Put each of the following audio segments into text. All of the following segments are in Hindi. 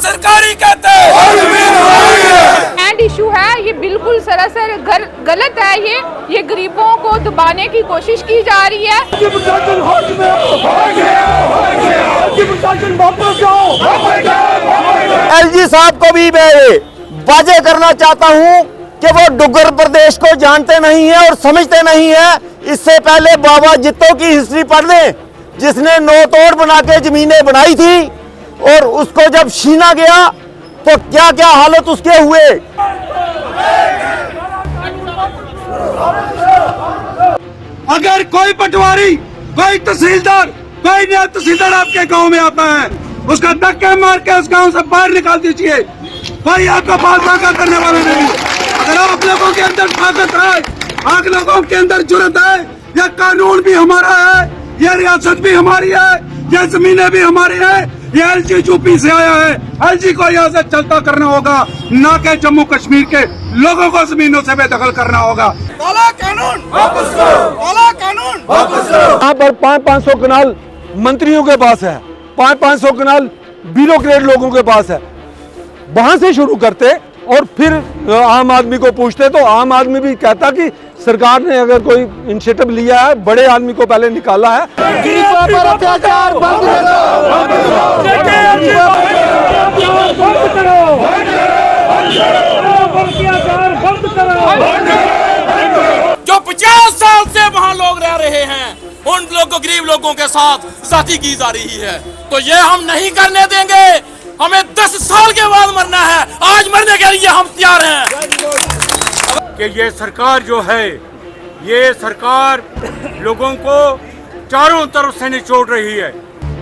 सरकारी कहते हैं। लैंड इशू है, ये बिल्कुल सरासर गलत है। ये गरीबों को दबाने की कोशिश की जा रही है। एलजी साहब को भी मैं वाजे करना चाहता हूं कि वो डुग्गर प्रदेश को जानते नहीं है और समझते नहीं है। इससे पहले बाबा जित्तो की हिस्ट्री पढ़ लें, जिसने नो तोड़ बना के जमीनें बनाई थी और उसको जब छीना गया तो क्या क्या हालत उसके हुए। अगर कोई पटवारी, कोई तहसीलदार, कोई नया तहसीलदार आपके गांव में आता है, उसका धक्के मार के उस गांव से बाहर निकाल दीजिए। कोई आपका बात बाका करने वाला नहीं। अगर आप लोगों के अंदर ताकत है, आप लोगों के अंदर जुर्रत है, यह कानून भी हमारा है, यह रियासत भी हमारी है, यह जमीनें भी हमारी है। ये एलजी यूपी से आया है, एलजी को यहाँ से चलता करना होगा, ना कि जम्मू कश्मीर के लोगों को जमीनों से बेदखल करना होगा। काला कानून वापस लो, काला कानून वापस लो। यहाँ पर 500 कनाल मंत्रियों के पास है, 500 कनाल ब्यूरोक्रेट लोगों के पास है। वहां से शुरू करते और फिर आम आदमी को पूछते, तो आम आदमी भी कहता कि सरकार ने अगर कोई इनिशिएटिव लिया है, बड़े आदमी को पहले निकाला है। गरीबों पर अत्याचार बंद जो 50 साल से वहाँ लोग रह रहे हैं, उन लोगों, गरीब लोगों के साथ साथी की जा रही है, तो ये हम नहीं करने देंगे। हमें 10 साल के बाद मरना है, आज मरने के लिए हम तैयार हैं। कि ये सरकार जो है, ये सरकार लोगों को चारों तरफ से निचोड़ रही है।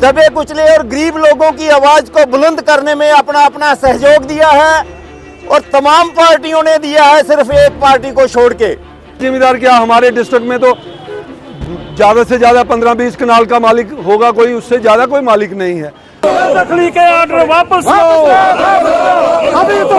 दबे कुचले और गरीब लोगों की आवाज को बुलंद करने में अपना सहयोग दिया है और तमाम पार्टियों ने दिया है, सिर्फ एक पार्टी को छोड़ के। जिम्मेदार क्या, हमारे डिस्ट्रिक्ट में तो ज्यादा से ज्यादा 15-20 कनाल का मालिक होगा, कोई उससे ज्यादा कोई मालिक नहीं है। दखली के ऑर्डर वापस लो। अभी तो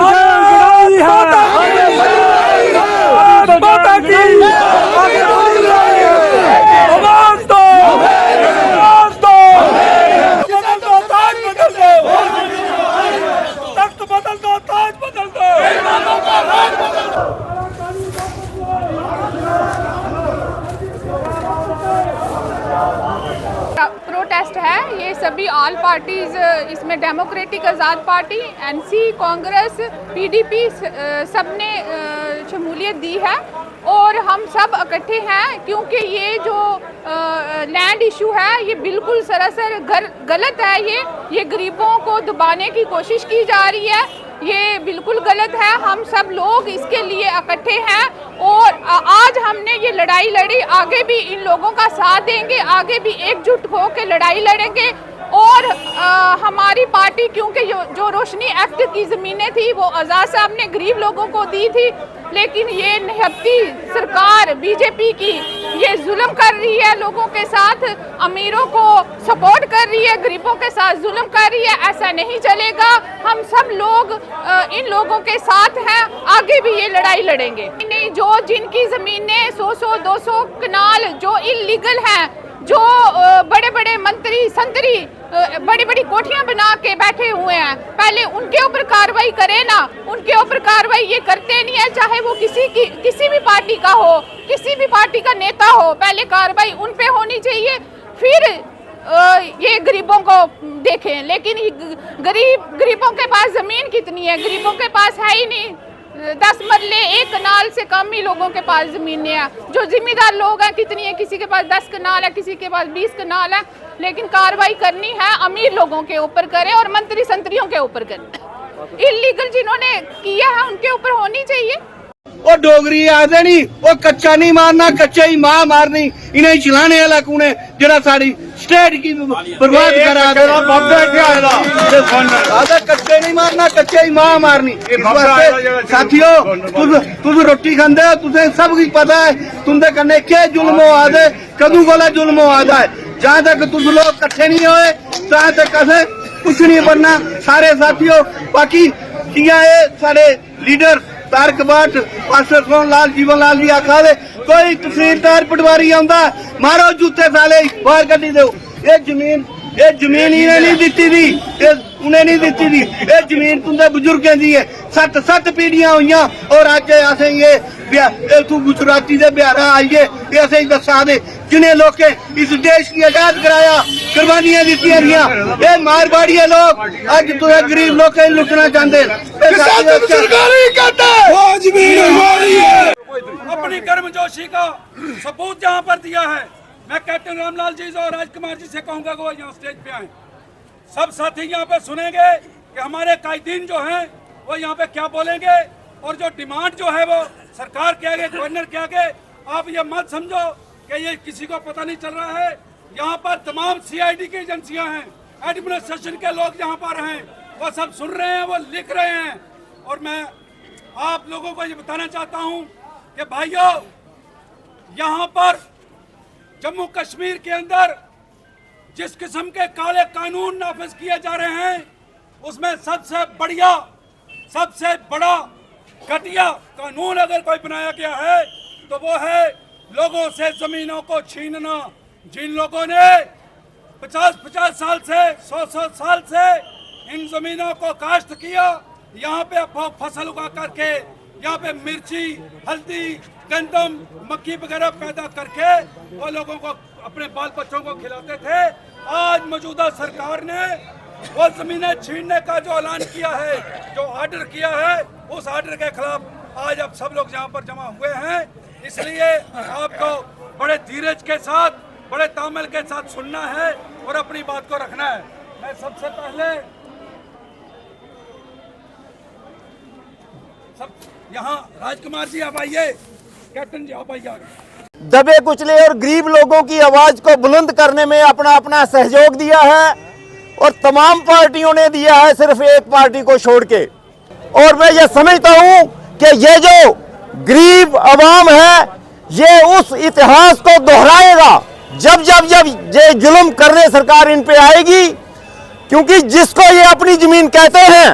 प्रोटेस्ट है, ये सभी ऑल पार्टीज, इसमें डेमोक्रेटिक आज़ाद पार्टी, एनसी, कांग्रेस, पीडीपी सब ने शमूलियत दी है और हम सब इकट्ठे हैं क्योंकि ये जो लैंड इशू है, ये बिल्कुल सरासर गलत है। ये गरीबों को दबाने की कोशिश की जा रही है, ये बिल्कुल गलत है। हम सब लोग इसके लिए इकट्ठे हैं और आज हमने ये लड़ाई लड़ी, आगे भी इन लोगों का साथ देंगे, आगे भी एकजुट होकर लड़ाई लड़ेंगे। और हमारी पार्टी, क्योंकि जो रोशनी एक्ट की ज़मीनें थी वो आज़ाद साहब ने गरीब लोगों को दी थी, लेकिन ये निहत्ती सरकार बीजेपी की ये जुल्म कर रही है लोगों के साथ, अमीरों को सपोर्ट कर रही है, गरीबों के साथ जुल्म कर रही है। ऐसा नहीं चलेगा। हम सब लोग इन लोगों के साथ हैं, आगे भी ये लड़ाई लड़ेंगे। नहीं, जो जिनकी ज़मीनें 100-200 कनाल जो इलीगल हैं, जो बड़े बड़े मंत्री संतरी बड़ी बड़ी कोठियां बना के बैठे हुए हैं, पहले उनके ऊपर कार्रवाई करें ना। उनके ऊपर कार्रवाई ये करते नहीं है, चाहे वो किसी भी पार्टी का हो, किसी भी पार्टी का नेता हो, पहले कार्रवाई उन पे होनी चाहिए, फिर ये गरीबों को देखें। लेकिन गरीबों के पास ज़मीन कितनी है? गरीबों के पास है ही नहीं। 10 मरले 1 कनाल से कम ही लोगों के पास ज़मीनें हैं। जो जिम्मेदार लोग हैं, कितनी है? किसी के पास 10 कनाल है, किसी के पास 20 कनाल है। लेकिन कार्रवाई करनी है अमीर लोगों के ऊपर करें और मंत्री संतरियों के ऊपर करें। इलीगल जिन्होंने किया है उनके ऊपर होनी चाहिए। वो डोगरी आदे नहीं, वो कच्चा नहीं मारना, कच्चे ही मां मारनी। इन्हें चलाने वाला कौन है जरा सारी स्टेट की बर्बाद करा दे। आधा कच्चे नहीं मारना, कच्चे ही मां मारनी। साथियों, तुम रोटी खांदे हो, तुझे सब कुछ पता है तुंदे कन्ने क्या जुल्म हो दे, कदू कोला जुल्म हो आता है। जहाँ तक तुम लोग इकट्ठे नहीं होए, तहाँ तक असें कुछ नहीं बनना। सारे साथियों, बाकी किया है सारे लीडर तारक बाट, पास्टर सोहन लाल, जीवन लाल जी आखा दे, कोई तहसीलदार पटवारी आंदा मारो जूते साले बाहर कड्डी दो। ये जमीन इन्हें नहीं दी थी, उन्हें नहीं दी थी। ये जमीन तुंदे बुजुर्गों की है, 7 पीढ़ियां हुई और अज असें ये तू गुजराती दे बिहारा आइए ये असें दसा दे जिन्हें लोग इस देश की आजाद कराया, कुर्बानियां दी ये मारवाड़ी लोग अज तुझे गरीब लोग लुटना चाहते। अपनी गर्मजोशी का सबूत यहाँ पर दिया है। मैं कैप्टन रामलाल जी और राजकुमार जी से कहूंगा कि वो यहाँ स्टेज पे आए। सब साथी यहाँ पे सुनेंगे कि हमारे कायदीन जो हैं वो यहाँ पे क्या बोलेंगे और जो डिमांड जो है वो सरकार के आगे, गवर्नर के आगे। आप ये मत समझो कि ये किसी को पता नहीं चल रहा है। यहाँ पर तमाम CID की एजेंसियां हैं, एडमिनिस्ट्रेशन के लोग यहाँ पर हैं, वो सब सुन रहे हैं, वो लिख रहे हैं। और मैं आप लोगों को ये बताना चाहता हूँ कि भाइयों, यहाँ पर जम्मू कश्मीर के अंदर जिस किस्म के काले कानून नाफिज किए जा रहे हैं, उसमें सबसे बड़ा घटिया कानून अगर कोई बनाया गया है तो वो है लोगों से जमीनों को छीनना। जिन लोगों ने 50 साल से 100 साल से इन जमीनों को काश्त किया, यहाँ पे फसल उगा करके यहाँ पे मिर्ची, हल्दी, गंदम, मक्की वगैरह पैदा करके वो लोगों को, अपने बाल बच्चों को खिलाते थे। आज मौजूदा सरकार ने वो जमीनें छीनने का जो ऐलान किया है, जो ऑर्डर किया है, उस ऑर्डर के खिलाफ आज अब सब लोग यहाँ पर जमा हुए हैं। इसलिए आपको बड़े धीरज के साथ, बड़े तामल के साथ सुनना है और अपनी बात को रखना है। मैं सबसे पहले यहाँ राजकुमार जी आप आइए, कैप्टन जी आप आइए। दबे कुचले और गरीब लोगों की आवाज को बुलंद करने में अपना सहयोग दिया है और तमाम पार्टियों ने दिया है, सिर्फ एक पार्टी को छोड़ के। और मैं ये समझता हूं कि ये जो गरीब आवाम है ये उस इतिहास को दोहराएगा जब ये जुल्म करने सरकार इन पे आएगी, क्योंकि जिसको ये अपनी जमीन कहते हैं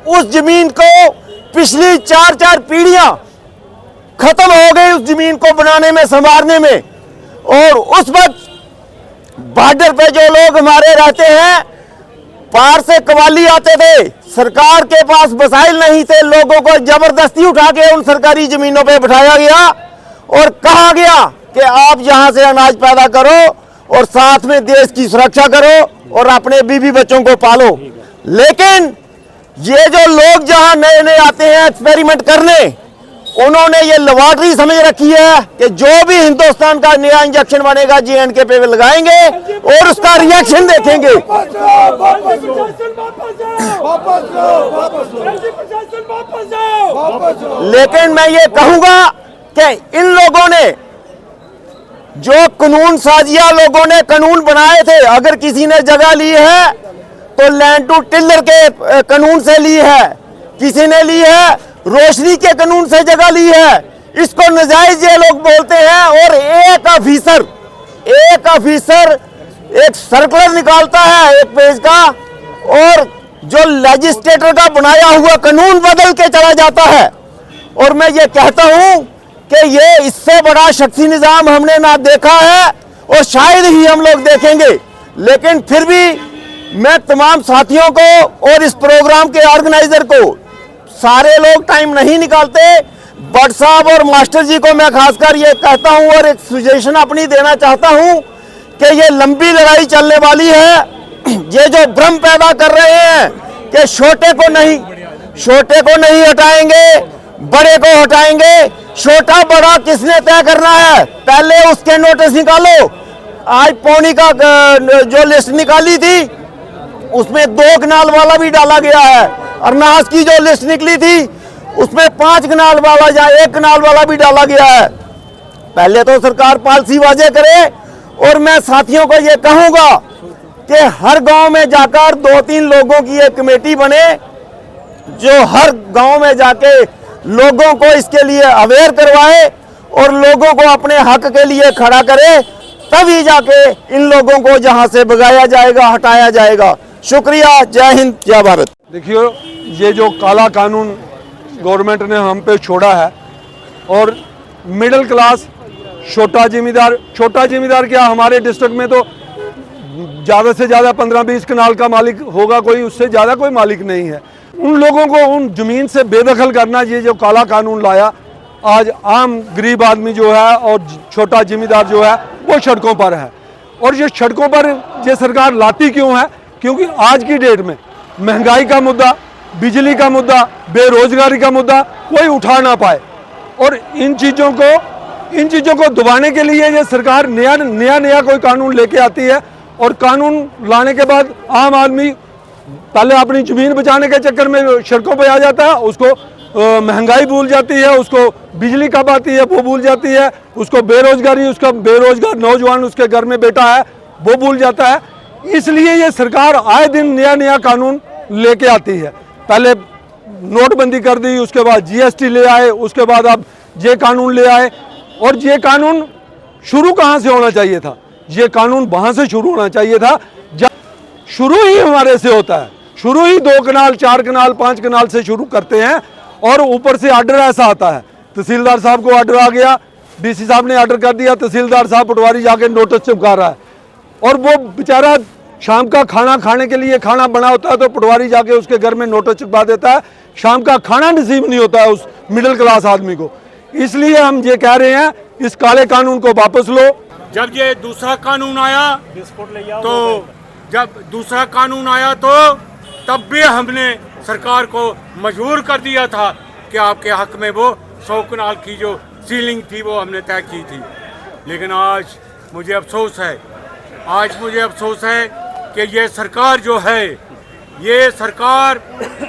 उस जमीन को पिछली 4 पीढ़ियां खत्म हो गई उस जमीन को बनाने में, संवारने में। और उस वक्त बॉर्डर पे जो लोग हमारे रहते हैं, पार से कवाली आते थे, सरकार के पास वसाइल नहीं थे, लोगों को जबरदस्ती उठा के उन सरकारी जमीनों पे बिठाया गया और कहा गया कि आप यहां से अनाज पैदा करो और साथ में देश की सुरक्षा करो और अपने बीवी बच्चों को पालो। लेकिन ये जो लोग जहां नए आते हैं एक्सपेरिमेंट करने, उन्होंने ये लैबोरेटरी समझ रखी है कि जो भी हिंदुस्तान का नया इंजेक्शन बनेगा J&K पे लगाएंगे और उसका रिएक्शन देखेंगे। लेकिन मैं ये कहूंगा कि इन लोगों ने जो कानून साजिया लोगों ने कानून बनाए थे, अगर किसी ने जगह ली है तो लैंड टू टिलर के कानून से ली है, किसी ने ली है रोशनी के कानून से जगह ली है, इसको नजायज ये लोग बोलते हैं। और एक ऑफिसर एक सर्कुलर निकालता है 1 पेज का और जो लेजिस्लेटर का बनाया हुआ कानून बदल के चला जाता है। और मैं ये कहता हूं कि ये इससे बड़ा शख्सी निजाम हमने ना देखा है और शायद ही हम लोग देखेंगे। लेकिन फिर भी मैं तमाम साथियों को और इस प्रोग्राम के ऑर्गेनाइजर को, सारे लोग टाइम नहीं निकालते, भट्ट साहब और मास्टर जी को मैं खासकर ये कहता हूं और एक सजेशन अपनी देना चाहता हूं कि ये लंबी लड़ाई चलने वाली है। ये जो भ्रम पैदा कर रहे हैं कि छोटे को नहीं हटाएंगे, बड़े को हटाएंगे, छोटा बड़ा किसने तय करना है, पहले उसके नोटिस निकालो। आज पौनी का जो लिस्ट निकाली थी उसमें 2 कनाल वाला भी डाला गया है, अरनास की जो लिस्ट निकली थी उसमें 5 कनाल वाला या 1 कनाल वाला भी डाला गया है। पहले तो सरकार पॉलिसी वाजे करे। और मैं साथियों को ये कहूंगा कि हर गांव में जाकर 2-3 लोगों की एक कमेटी बने जो हर गांव में जाके लोगों को इसके लिए अवेयर करवाए और लोगों को अपने हक के लिए खड़ा करे, तभी जाके इन लोगों को जहां से भगाया जाएगा, हटाया जाएगा। शुक्रिया, जय हिंद, जय भारत। देखिए, ये जो काला कानून गवर्नमेंट ने हम पे छोड़ा है और मिडिल क्लास छोटा जिम्मेदार क्या, हमारे डिस्ट्रिक्ट में तो ज़्यादा से ज़्यादा 15-20 कनाल का मालिक होगा कोई, उससे ज़्यादा कोई मालिक नहीं है। उन लोगों को उन ज़मीन से बेदखल करना, ये जो काला कानून लाया, आज आम गरीब आदमी जो है और छोटा जिम्मेदार जो है वो सड़कों पर है। और ये सड़कों पर ये सरकार लाती क्यों है? क्योंकि आज की डेट में महंगाई का मुद्दा, बिजली का मुद्दा, बेरोजगारी का मुद्दा कोई उठा ना पाए, और इन चीज़ों को दबाने के लिए ये सरकार नया कोई कानून लेके आती है। और कानून लाने के बाद आम आदमी पहले अपनी ज़मीन बचाने के चक्कर में सड़कों पर आ जाता है, उसको महंगाई भूल जाती है, उसको बिजली कब आती है वो भूल जाती है, उसको बेरोजगारी, उसका बेरोजगार नौजवान उसके घर में बैठा है वो भूल जाता है। इसलिए ये सरकार आए दिन नया कानून लेके आती है। पहले नोटबंदी कर दी, उसके बाद जीएसटी ले आए, उसके बाद अब ये कानून ले आए। और ये कानून शुरू कहाँ से होना चाहिए था? ये कानून वहाँ से शुरू होना चाहिए था जब शुरू ही हमारे से होता है। शुरू ही 2 कनाल, 4 कनाल, 5 कनाल से शुरू करते हैं, और ऊपर से आर्डर ऐसा आता है, तहसीलदार साहब को आर्डर आ गया, डीसी साहब ने आर्डर कर दिया, तहसीलदार साहब पटवारी जाके नोटिस चिपका रहा है, और वो बेचारा शाम का खाना खाने के लिए खाना बना होता है तो पटवारी जाके उसके घर में नोटिस चिपका देता है। शाम का खाना नसीब नहीं होता है उस मिडिल क्लास आदमी को। इसलिए हम ये कह रहे हैं, इस काले कानून को वापस लो। जब ये दूसरा कानून आया तो तब भी हमने सरकार को मजबूर कर दिया था कि आपके हक में वो 100 कनाल की जो सीलिंग थी वो हमने तय की थी। लेकिन आज मुझे अफसोस है कि ये सरकार जो है, ये सरकार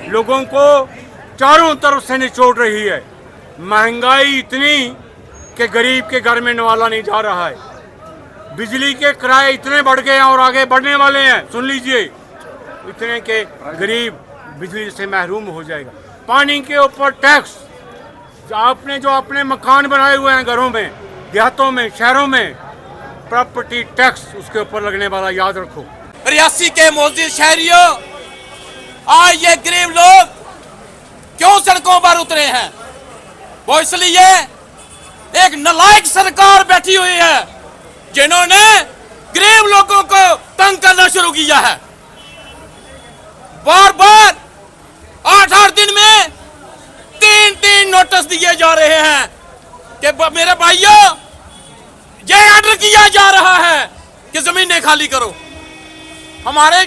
लोगों को चारों तरफ से निचोड़ रही है। महंगाई इतनी कि गरीब के घर में नवाला नहीं जा रहा है। बिजली के किराए इतने बढ़ गए हैं और आगे बढ़ने वाले हैं, सुन लीजिए, इतने के गरीब बिजली से महरूम हो जाएगा। पानी के ऊपर टैक्स, आपने जो अपने मकान बनाए हुए हैं घरों में, देहातों में, शहरों में, प्रॉपर्टी टैक्स उसके ऊपर लगने वाला याद रखो। रियासी के मौजूद शहरियों, आज ये गरीब लोग क्यों सड़कों पर उतरे हैं? वो इसलिए एक नालायक सरकार बैठी हुई है जिन्होंने गरीब लोगों को तंग करना शुरू किया है। बार 8 दिन में 3 नोटिस दिए जा रहे हैं कि मेरे भाइयों, ये ऑर्डर किया जा रहा है कि जमीनें खाली करो। हमारे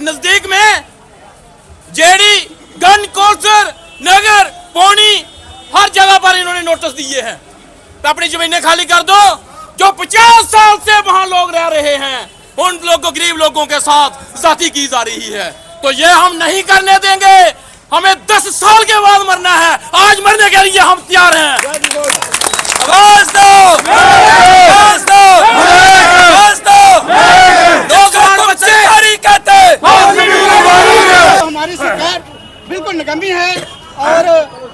नजदीक में जेडी, गन कौंसर, नगर, पौनी, हर जगह पर इन्होंने नोटिस दिए हैं तो अपनी जमीनें खाली कर दो। जो 50 साल से वहां लोग रह रहे हैं, उन लोगों, गरीब लोगों के साथ ज्यादती की जा रही है। तो ये हम नहीं करने देंगे। हमें 10 साल के बाद मरना है, आज मरने के लिए हम तैयार हैं। आवाज दो, आवाज दो, आवाज दो। नौजवान बच्चे कहते हमारी सरकार बिल्कुल निकम्मी है। और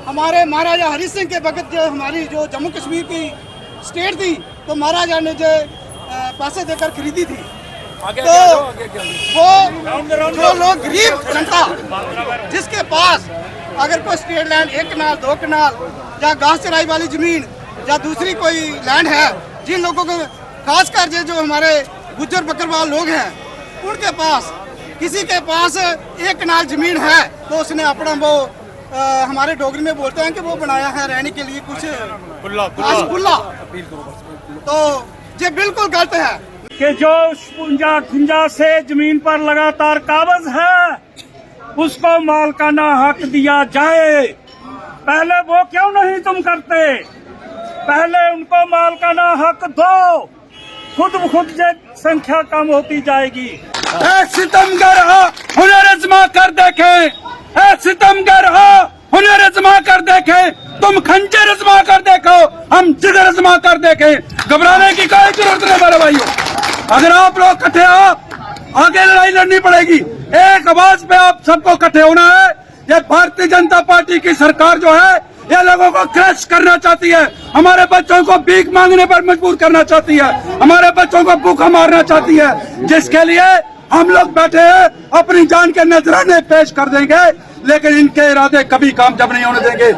हमारे महाराजा हरि सिंह के वक्त जो हमारी जो जम्मू कश्मीर की स्टेट थी, तो महाराजा ने जो पैसे देकर खरीदी थी, तो वो जो लोग गरीब जनता जिसके पास अगर कोई स्टेट लैंड 1 कनाल, 2 कनाल या घास चराई वाली जमीन या दूसरी कोई लैंड है, जिन लोगों को खासकर जो हमारे गुज्जर बकरवाल लोग हैं, उनके पास किसी के पास 1 कनाल जमीन है तो उसने अपना वो हमारे डोगरी में बोलते हैं कि वो बनाया है रहने के लिए कुछ कुल्ला। तो ये बिल्कुल गलत है कि जो 56 से जमीन पर लगातार काबज है उसको मालकाना हक दिया जाए। पहले वो क्यों नहीं तुम करते? पहले उनको मालकाना हक दो, खुद ब खुद संख्या कम होती जाएगी। सितमगर हो, हुनर आजमा कर देखें। सितमगर हो, हुनर आजमा कर देखें। तुम खंजर आजमा कर देखो, हम जिगर आजमा कर देखें। घबराने की कोई जरूरत नहीं मेरे भाइयों। अगर आप लोग इकट्ठे हो, आगे लड़ाई लड़नी पड़ेगी। एक आवाज पे आप सबको इकट्ठे होना है। ये भारतीय जनता पार्टी की सरकार जो है, ये लोगों को क्रश करना चाहती है, हमारे बच्चों को भीख मांगने पर मजबूर करना चाहती है, हमारे बच्चों को भूखा मारना चाहती है, जिसके लिए हम लोग बैठे हैं, अपनी जान के नजराने पेश कर देंगे, लेकिन इनके इरादे कभी कामयाब नहीं होने देंगे।